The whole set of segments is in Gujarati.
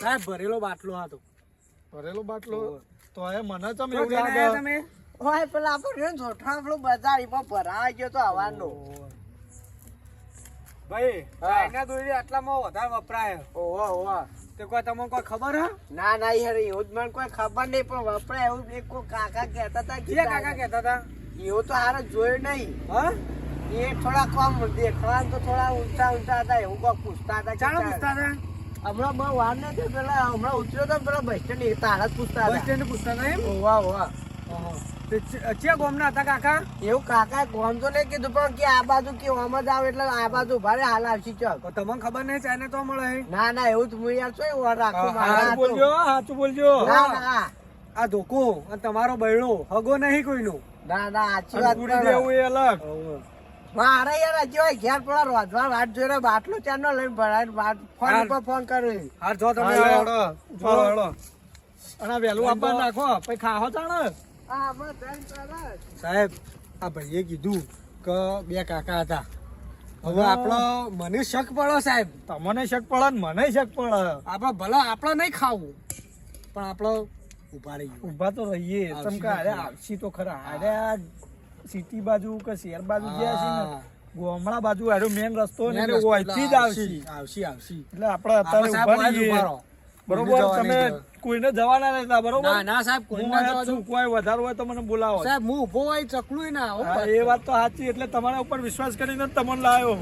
સાહેબ ભરેલો બાટલો હતો. ભરેલો બાટલો તો એ મને ચમ એવું લાગે તમે હોય પેલા આપણો જોઠા આપણો બજારીમાં ભરાઈ ગયો તો હવાનો. ભાઈ ચાઇના દોરી આટલામાં વધારે વપરાય. ઓહો ઓહો. તે કોઈ તમને કોઈ ખબર હે? ના ના યાર એવું જ મને કોઈ ખબર નહીં પણ વપરાય એવું એક કોઈ કાકા કહેતા હતા કે કાકા કહેતા હતા એવું તો હારે જોયું નહીં. હા એ થોડા કમ દેખવા તો થોડા ઊંચા ઊંચા હતા એવું કોઈ પૂછતા હતા. ચાલો પૂછતા હતા. હમણાં બહુ વાર નથી પેલા હમણાં ઉતર્યો તો પેલા બસ સ્ટેન્ડ તારા જ પૂછતા બસ હતા. સ્ટેન્ડ પૂછતા હતા એમ? ઓવા ઓવા. ચિયા ગામના હતા કાકા? એવું કાકા કોમ તો નહીં કીધું પણ કે આ બાજુ કે આમ જ આવે એટલે આ બાજુ ભારે હાલ આવશે ચોક. તો તમને ખબર નહીં ચાઇના તો મળે? ના ના એવું જ હું યાર શું એવું રાખું મારા સાચું બોલજો સાચું બોલજો. ના ના આ ધોકો અને તમારો બૈડો હગો નહીં કોઈનું. ના ના સાચી વાત પૂરી કરો. દેવું એ અલગ. મારે યાર હજી હોય ઘેર પેલા રોજવા વાત જોઈને બાટલો ચારનો લઈને ભરાય ફોન ઉપર ફોન કર્યો. હાર જો તમે હાલો, આવો. હેડો. જો. હેડો. અને આ વહેલું આપવા નાખો પછી ખાહો ચાણે. હા બસ ધન સરસ. સાહેબ આ ભાઈએ કીધું કે બે કાકા હતા. હવે આપણો મને શક પડો સાહેબ. તમને શક પડે ને મને શક પડે. આપણે ભલે આપણે નહીં ખાવું પણ આપણે ઉભા રહીએ. ઊભા તો રહીએ તમ કે અરે આવશી તો ખરા. અરે આ સિટી બાજુ કે શહેર બાજુ ગયા છે ને ગામડા બાજુ આરો મેન રસ્તો ને એટલે ઓયથી જ આવશી. આવશી. એટલે આપણે અત્યારે ઊભા રહીએ. બરોબર તમે કોઈને જવાના રહેતા બરોબર. ના ના સાહેબ કોઈ હું ના અહીંયા જવા દઉં. છું, કોઈ વધારે હોય તો મને બોલાવો. સાહેબ હું ઉભો હોય ચકલું ના આવો. હા, એ વાત તો સાચી એટલે તમારા ઉપર વિશ્વાસ કરીને જ તમને લાવ્યો.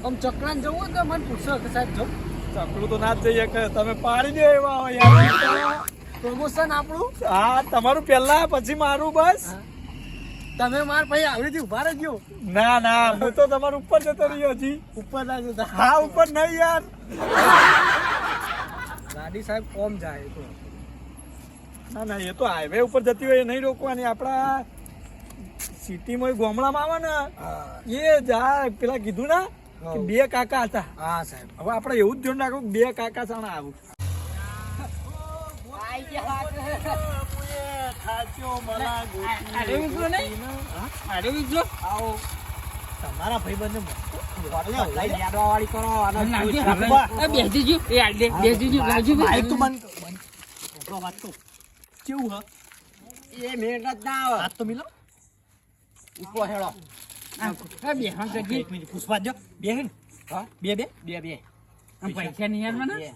આમ ચકલાને જવું હોય તો મને પૂછો કે સાહેબ જવું. ચકલું તો ના જ જઈએ કે તમે પાડી દો એવા હોય યાર. પ્રમોશન આપણું. હા તમારું પહેલા પછી મારું બસ. તમે માર ભાઈ આવી રીતે ઉભા રહેજો. ના ના હું તો તમારું ઉપર જતો રહ્યો હજી. ઉપર ના જતા. હા ઉપર નહીં યાર. ગાડી સાહેબ કોમ જાય તો. ના ના એ તો હાઈવે ઉપર જતી હોય એ નહીં રોકવાની. આપણા સિટીમાં ગામડામાં આવે ને એ જા પેલા કીધું ને કે બે કાકા હતા. હા સાહેબ. હવે આપણે એવું જ ધ્યાન રાખવું કે બે કાકા સાણા આવું. આઈ ગયા. તમારા ભાઈબંધને કેવું હ એ મેળ જ ના આવે. હાથ તો મિલો. ઉપર હેડો. એક મિનિટ પુષ્પા જો બે હે ને? હા? બે બે બે પૈસા નહીં આલવાના? બે.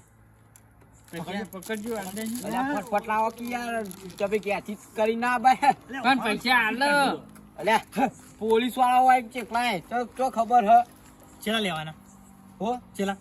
પકડજો અલ્યા ફટફટ લાવો કે યાર તમે ક્યાંથી કરી ના ભાઈ. પણ પૈસા આલો. અલ્યા પોલીસ વાળા હોય ચેકલાય તો ખબર હ ચેલા લેવાના? હો ચેલા